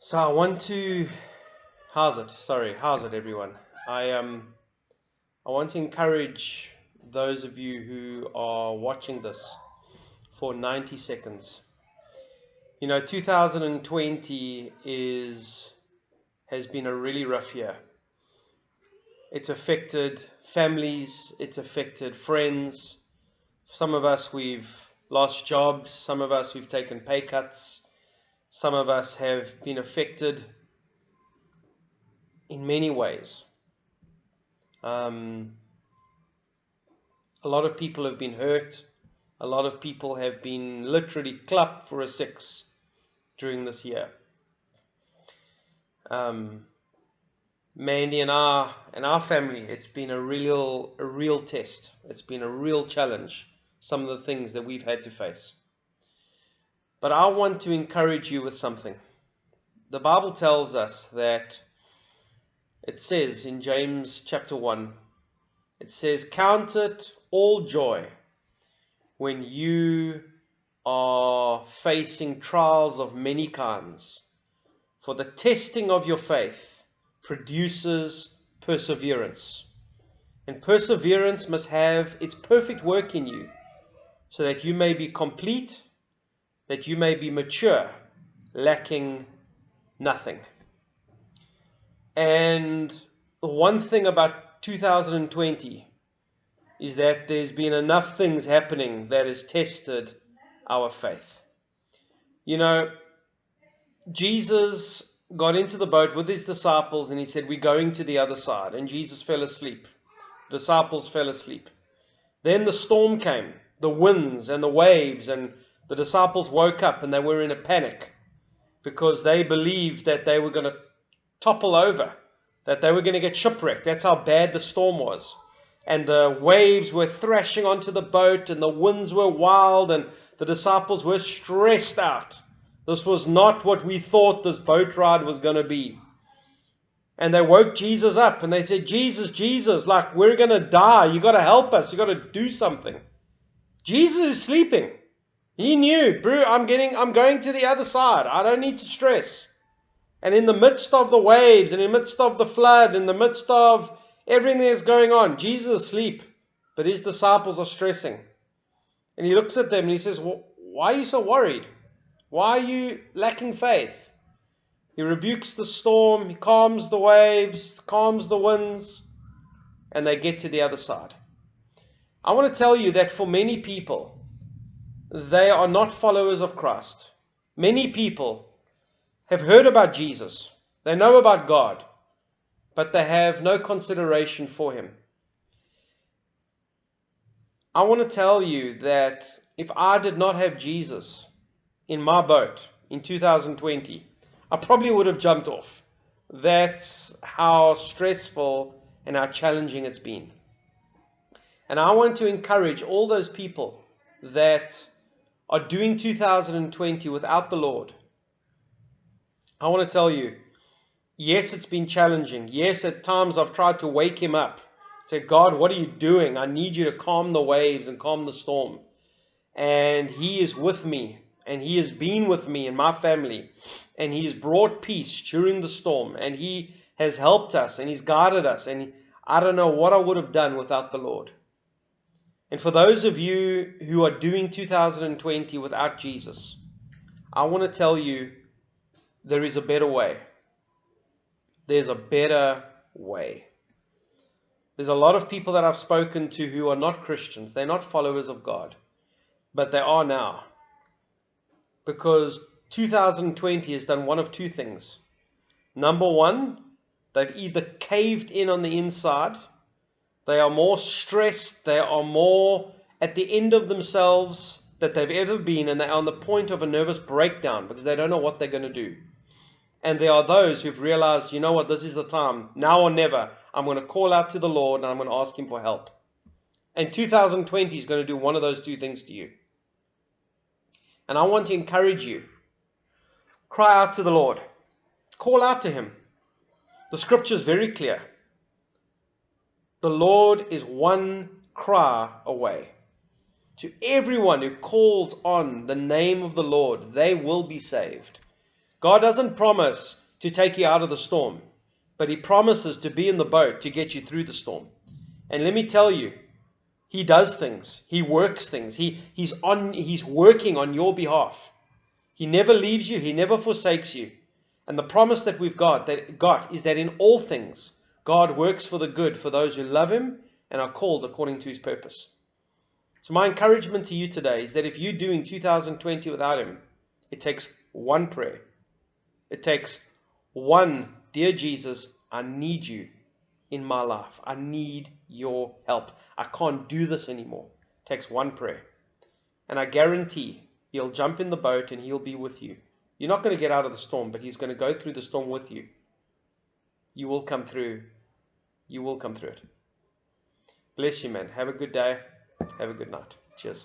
So I want to, how's it everyone? I want to encourage those of you who are watching this for 90 seconds. 2020 has been a really rough year. It's affected families, it's affected friends. Some of us we've lost jobs, some of us we've taken pay cuts, some of us have been affected in many ways. A lot of people have been hurt. A lot of people have been literally clapped for a six during this year. Mandy and our family, it's been a real test. It's been a real challenge. Some of the things that we've had to face. But I want to encourage you with something. The Bible tells us that it says in James chapter 1, it says, "Count it all joy when you are facing trials of many kinds, for the testing of your faith produces perseverance. And perseverance must have its perfect work in you, so that you may be complete, that you may be mature, lacking nothing." And the one thing about 2020 is that there's been enough things happening that has tested our faith. Jesus got into the boat with his disciples and he said, "We're going to the other side." And Jesus fell asleep. The disciples fell asleep. Then the storm came, the winds and the waves, and the disciples woke up and they were in a panic because they believed that they were going to topple over, that they were going to get shipwrecked. That's how bad the storm was. And the waves were thrashing onto the boat and the winds were wild and the disciples were stressed out. This was not what we thought this boat ride was going to be. And they woke Jesus up and they said, Jesus, like, we're going to die. You got to help us. You got to do something." Jesus is sleeping. He knew, "Bro, I'm going to the other side. I don't need to stress." And in the midst of the waves, and in the midst of the flood, in the midst of everything that's going on, Jesus is asleep, but his disciples are stressing. And he looks at them and he says, "Why are you so worried? Why are you lacking faith?" He rebukes the storm, he calms the waves, calms the winds, and they get to the other side. I want to tell you that for many people, they are not followers of Christ. Many people have heard about Jesus. They know about God, but they have no consideration for him. I want to tell you that if I did not have Jesus in my boat in 2020, I probably would have jumped off. That's how stressful and how challenging it's been. And I want to encourage all those people that are doing 2020 without the Lord. I want to tell you, yes, it's been challenging. Yes, at times I've tried to wake him up. Say, "God, what are you doing? I need you to calm the waves and calm the storm." And he is with me. And he has been with me and my family. And he has brought peace during the storm. And he has helped us and he's guided us. And I don't know what I would have done without the Lord. And for those of you who are doing 2020 without Jesus, I want to tell you there is a better way. There's a better way. There's a lot of people that I've spoken to who are not Christians. They're not followers of God. But they are now. Because 2020 has done one of two things. Number one, they've either caved in on the inside. They are more stressed. They are more at the end of themselves that they've ever been. And they're on the point of a nervous breakdown because they don't know what they're going to do. And there are those who've realized, you know what, this is the time. Now or never. I'm going to call out to the Lord and I'm going to ask him for help. And 2020 is going to do one of those two things to you. And I want to encourage you. Cry out to the Lord. Call out to him. The scripture is very clear. The Lord is one cry away. To everyone who calls on the name of the Lord, they will be saved. God doesn't promise to take you out of the storm, but He promises to be in the boat to get you through the storm. And let me tell you, He does things. He works things. He's working on your behalf. He never leaves you. He never forsakes you. And the promise that we've got is that in all things, God works for the good for those who love Him and are called according to His purpose. So my encouragement to you today is that if you're doing 2020 without Him, it takes one prayer. It takes one, dear Jesus, I need you in my life. I need your help. I can't do this anymore. It takes one prayer. And I guarantee He'll jump in the boat and He'll be with you. You're not going to get out of the storm, but He's going to go through the storm with you. You will come through. You will come through it. Bless you, man. Have a good day. Have a good night. Cheers.